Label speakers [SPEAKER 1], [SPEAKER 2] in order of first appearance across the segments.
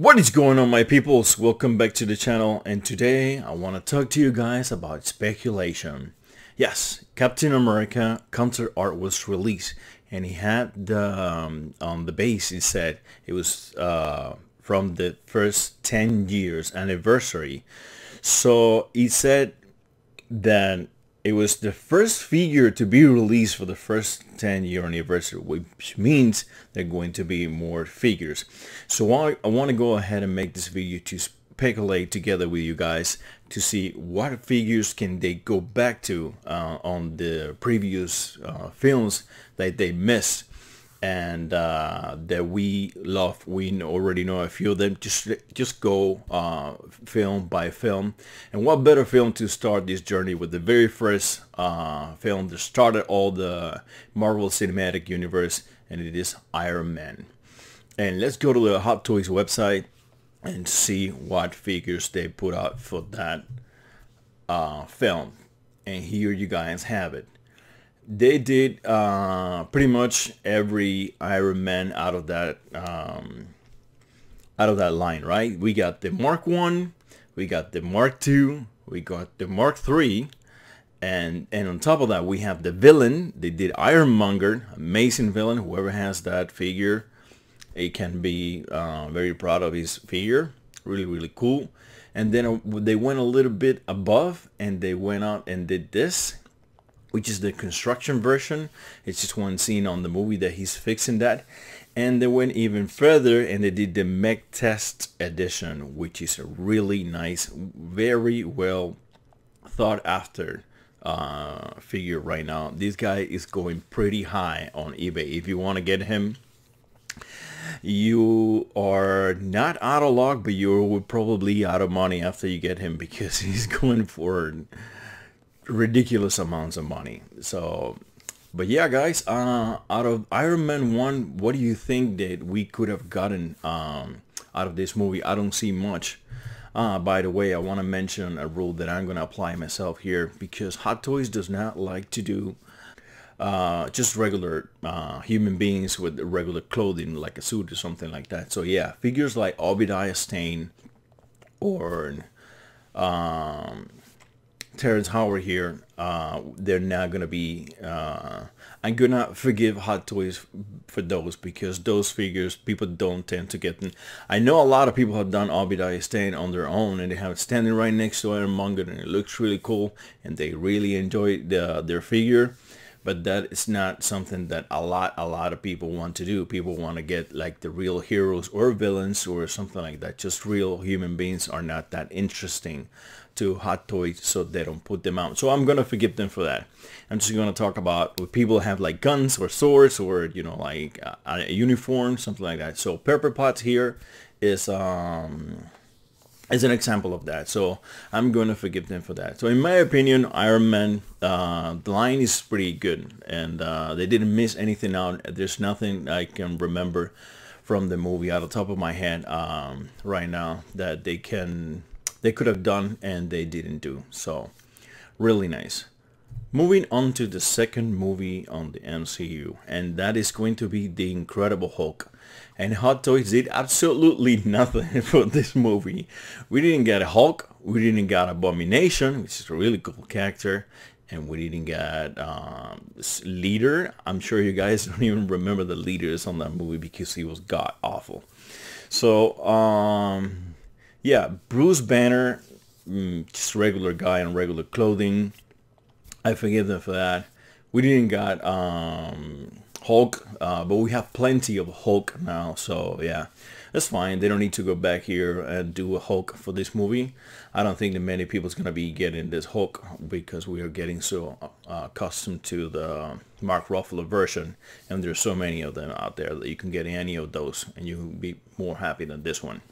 [SPEAKER 1] What is going on, my peoples? Welcome back to the channel, and today I want to talk to you guys about speculation. Yes, Captain America Counter Art was released, and he had on the base it said it was from the first 10 years anniversary. So he said that it was the first figure to be released for the first 10-year anniversary, which means there are going to be more figures. So I want to go ahead and make this video to speculate together with you guys to see what figures can they go back to on the previous films that they missed and that we love. We already know a few of them. Just go film by film, and what better film to start this journey with the very first film that started all the Marvel Cinematic Universe, and it is Iron Man. And let's go to the Hot Toys website and see what figures they put out for that film. And here you guys have it. They did pretty much every Iron Man out of that line, right? We got the Mark 1, we got the Mark 2, we got the Mark 3, and on top of that we have the villain. They did Ironmonger, amazing villain. Whoever has that figure, he can be very proud of his figure. Really cool. And then they went a little bit above, and they went out and did this, which is the construction version. It's just one scene on the movie that he's fixing that. And they went even further and they did the Mech Test Edition, which is a really nice, very well thought after figure right now. This guy is going pretty high on eBay. If you want to get him, you are not out of luck, but you're probably out of money after you get him, because he's going for ridiculous amounts of money. So, but yeah, guys, out of Iron Man 1, what do you think that we could have gotten out of this movie? I don't see much. By the way, I want to mention a rule that I'm going to apply myself here, because Hot Toys does not like to do just regular human beings with regular clothing, like a suit or something like that. So yeah, figures like Obadiah Stane or Terrence Howard here, they're not gonna be I'm gonna forgive Hot Toys for those, because those figures people don't tend to get them. I know a lot of people have done Obadiah Stane on their own, and they have it standing right next to Ironmonger, and it looks really cool, and they really enjoy their figure. But that is not something that a lot of people want to do. People want to get like the real heroes or villains or something like that. Just real human beings are not that interesting to Hot Toys, so they don't put them out. So I'm gonna forgive them for that. I'm just gonna talk about what people have, like guns or swords, or you know, like a uniform, something like that. So Pepper Potts here is an example of that, so I'm gonna forgive them for that. So in my opinion, Iron Man, the line is pretty good, and they didn't miss anything out. There's nothing I can remember from the movie out of the top of my head right now that they could have done and they didn't do. So really nice. Moving on to the second movie on the MCU, and that is going to be The Incredible Hulk. And Hot Toys did absolutely nothing for this movie. We didn't get a Hulk, we didn't get Abomination, which is a really cool character, and we didn't get this leader. I'm sure you guys don't even remember the leaders on that movie because he was god awful. So yeah, Bruce Banner, just regular guy in regular clothing. I forgive them for that. We didn't got Hulk, but we have plenty of Hulk now, so yeah, that's fine. They don't need to go back here and do a Hulk for this movie. I don't think that many people's gonna be getting this Hulk, because we are getting so accustomed to the Mark Ruffalo version, and there's so many of them out there that you can get any of those and you'll be more happy than this one.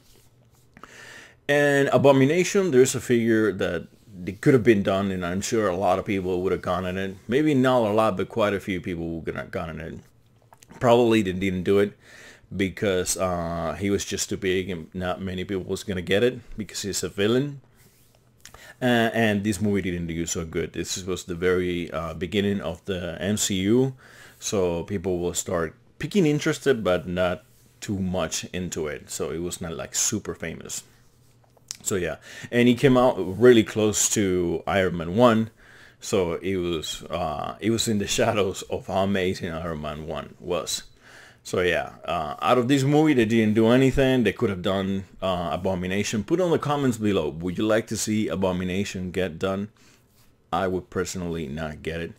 [SPEAKER 1] And Abomination, there's a figure that it could have been done, and I'm sure a lot of people would have gone in it. Maybe not a lot, but quite a few people would have gone in it. Probably they didn't do it because he was just too big, and not many people was gonna get it because he's a villain. And this movie didn't do so good. This was the very beginning of the MCU, so people will start picking interested, but not too much into it, so it was not like super famous. So yeah, and he came out really close to Iron Man 1, so it was in the shadows of how amazing Iron Man 1 was. So yeah, out of this movie, they didn't do anything. They could have done Abomination. Put on the comments below, would you like to see Abomination get done? I would personally not get it,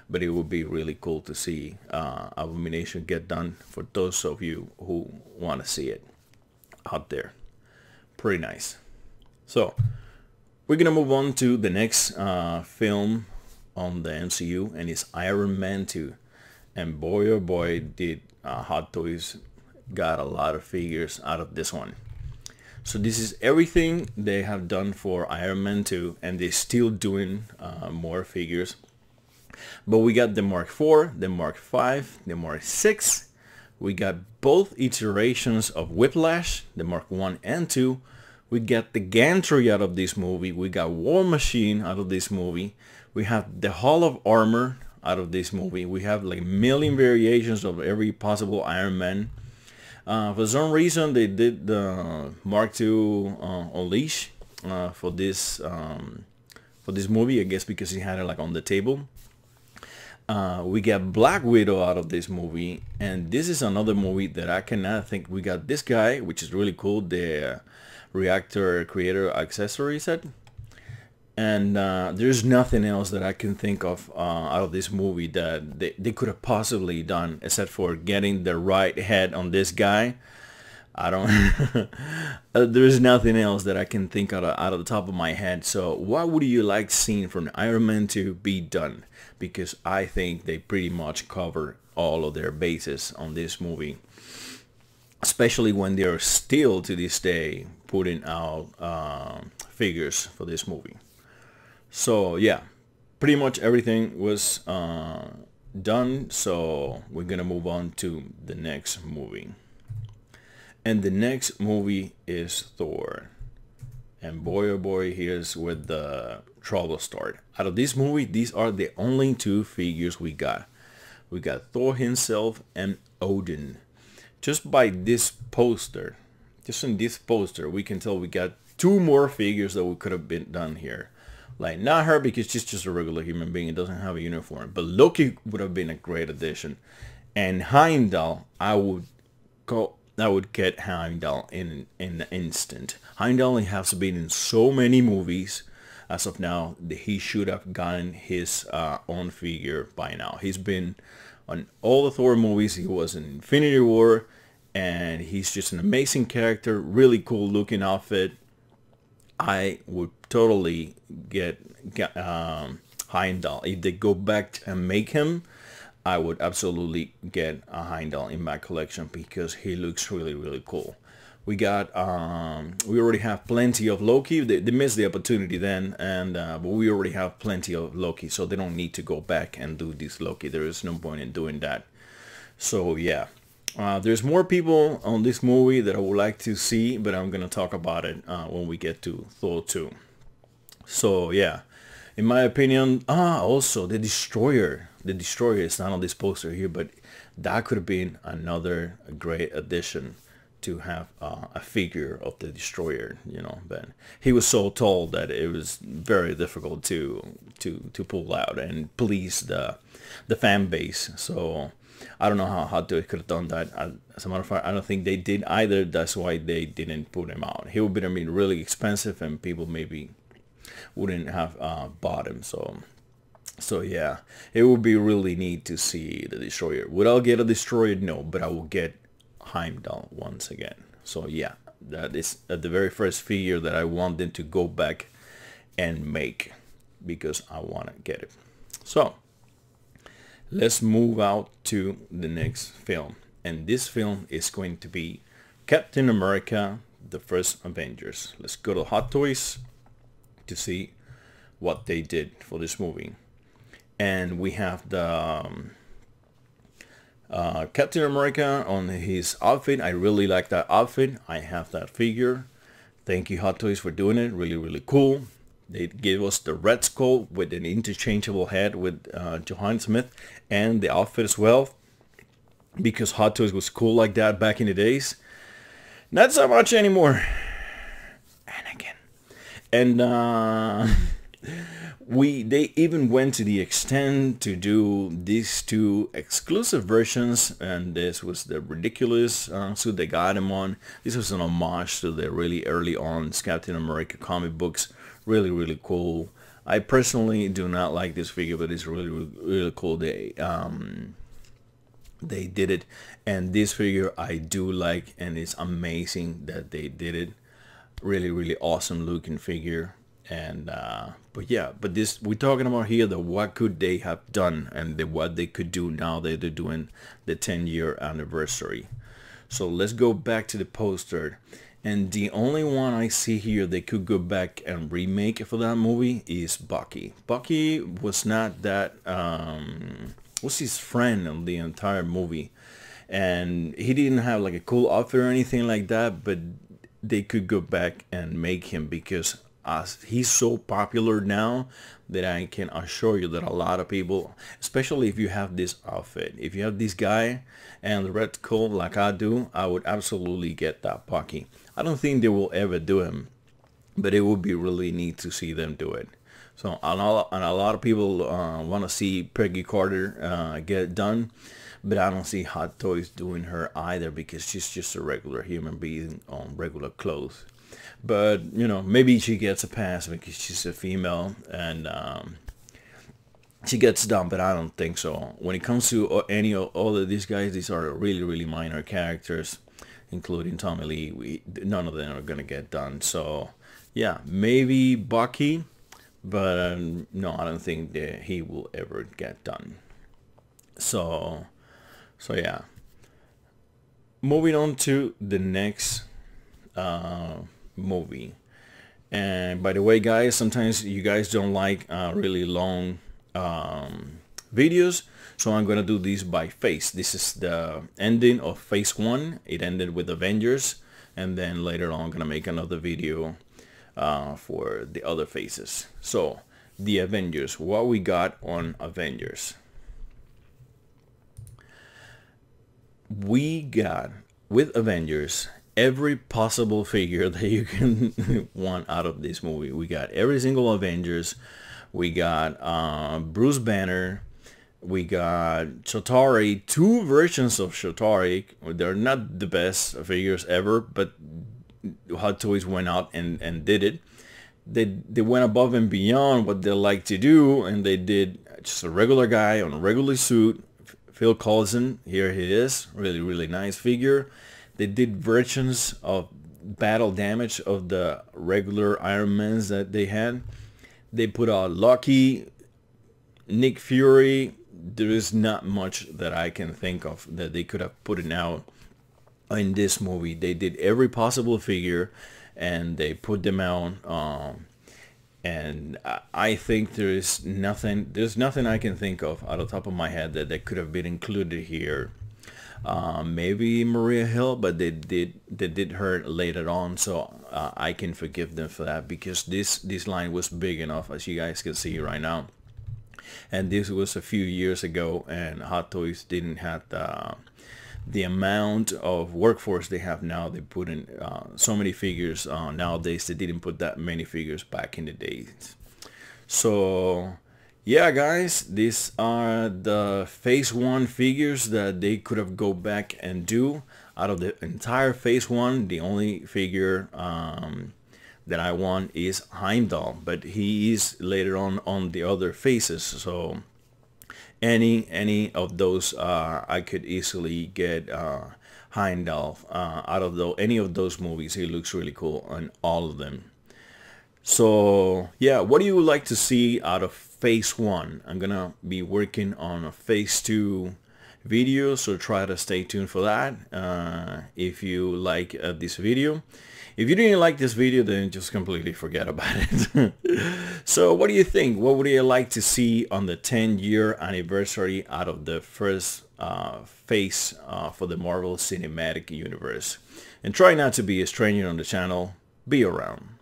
[SPEAKER 1] but it would be really cool to see Abomination get done for those of you who want to see it out there. Pretty nice. So we're gonna move on to the next film on the MCU, and it's Iron Man 2. And boy oh boy, did Hot Toys got a lot of figures out of this one. So this is everything they have done for Iron Man 2, and they're still doing more figures. But we got the Mark IV, the Mark V, the Mark VI. We got both iterations of Whiplash, the Mark 1 and 2. We got the Gantry out of this movie. We got War Machine out of this movie. We have the Hall of Armor out of this movie. We have like a million variations of every possible Iron Man. For some reason, they did the Mark II Unleash for this movie. I guess because he had it like on the table. We got Black Widow out of this movie, and this is another movie that I cannot think. We got this guy, which is really cool, the Reactor Creator Accessory set, and there's nothing else that I can think of out of this movie that they could have possibly done except for getting the right head on this guy. I don't there's nothing else that I can think out of the top of my head. So what would you like seeing from Iron Man 2 be done? Because I think they pretty much cover all of their bases on this movie, especially when they're still to this day putting out figures for this movie. So yeah, pretty much everything was done. So we're gonna move on to the next movie. And the next movie is Thor. And boy oh boy, here's where the trouble started. Out of this movie, these are the only two figures we got. We got Thor himself and Odin. Just by this poster, just in this poster, we can tell we got two more figures that we could have been done here. Like, not her because she's just a regular human being. It doesn't have a uniform. But Loki would have been a great addition. And Heimdall, I would get Heimdall in an instant. Heimdall has been in so many movies. As of now, he should have gotten his own figure by now. He's been on all the Thor movies. He was in Infinity War, and he's just an amazing character. Really cool looking outfit. I would totally get Heimdall. If they go back and make him, I would absolutely get a Heimdall in my collection because he looks really, really cool. We got, we already have plenty of Loki. They missed the opportunity then, and but we already have plenty of Loki, so they don't need to go back and do this Loki. There is no point in doing that. So yeah, there's more people on this movie that I would like to see, but I'm gonna talk about it when we get to Thor 2. So yeah, in my opinion, also the Destroyer. The Destroyer is not on this poster here, but that could have been another great addition to have a figure of the Destroyer, you know. But he was so tall that it was very difficult to pull out and please the fan base. So I don't know how they could have done that. As a matter of fact, I don't think they did either. That's why they didn't put him out. He would have been really expensive, and people maybe wouldn't have bought him. So yeah, it would be really neat to see the Destroyer. Would I get a Destroyer? No, but I will get Heimdall once again. So yeah, that is the very first figure that I want them to go back and make because I want to get it. So let's move out to the next film, and this film is going to be Captain America: The First Avengers. Let's go to Hot Toys to see what they did for this movie. And we have the Captain America on his outfit. I really like that outfit. I have that figure. Thank you, Hot Toys, for doing it. Really, really cool. They gave us the Red Skull with an interchangeable head with Johann Smith and the outfit as well. because Hot Toys was cool like that back in the days. Not so much anymore. Anakin. And they even went to the extent to do these two exclusive versions, and this was the ridiculous suit they got him on. This was an homage to the really early on Captain America comic books. Really, really cool. I personally do not like this figure, but it's really, really, really cool. They did it, and this figure I do like, and it's amazing that they did it. Really, really awesome looking figure. And but yeah, but this we're talking about here, the what could they have done, and what they could do now that they're doing the 10-year anniversary. So let's go back to the poster, and the only one I see here they could go back and remake for that movie is Bucky. Bucky was not that was his friend in the entire movie, and he didn't have like a cool outfit or anything like that, but they could go back and make him, because he's so popular now that I can assure you that a lot of people, especially if you have this outfit, if you have this guy and the red coat like I do, I would absolutely get that Bucky. I don't think they will ever do him, but it would be really neat to see them do it. So and a lot of people want to see Peggy Carter get it done, but I don't see Hot Toys doing her either, because she's just a regular human being on regular clothes. But you know, maybe she gets a pass because she's a female, and she gets done, but I don't think so. When it comes to any of all of these guys, these are really, really minor characters, including Tommy Lee. None of them are gonna get done. So yeah, maybe Bucky, but no, I don't think that he will ever get done. So yeah, moving on to the next movie. And by the way, guys, sometimes you guys don't like really long videos, so I'm gonna do this by phase. This is the ending of phase 1. It ended with Avengers, and then later on I'm gonna make another video for the other phases. So the Avengers, what we got on Avengers. We got with Avengers every possible figure that you can want out of this movie. We got every single Avengers. We got Bruce Banner. We got Chitauri, 2 versions of Chitauri. They're not the best figures ever, but Hot Toys went out and did it. They went above and beyond what they like to do, and they did just a regular guy on a regular suit. Phil Coulson, here he is, really, really nice figure. They did versions of battle damage of the regular Iron Mans that they had. They put out Loki, Nick Fury. There is not much that I can think of that they could have put it out in this movie. They did every possible figure, and they put them out. And I think there's nothing I can think of out of the top of my head that could have been included here. Maybe Maria Hill, but they did her later on, so I can forgive them for that, because this line was big enough, as you guys can see right now. And this was a few years ago, and Hot Toys didn't have the amount of workforce they have now. They put in so many figures nowadays. They didn't put that many figures back in the days. So yeah, guys, these are the phase 1 figures that they could have go back and do. Out of the entire phase 1, the only figure that I want is Heimdall, but he is later on the other phases. So any of those I could easily get Heimdall out of any of those movies. He looks really cool on all of them. So yeah, what do you like to see out of phase 1? I'm gonna be working on a phase 2 video, so try to stay tuned for that. If you like this video. If you didn't like this video, then just completely forget about it. So what do you think? What would you like to see on the 10-year anniversary out of the first phase for the Marvel Cinematic Universe? And try not to be a stranger on the channel. Be around.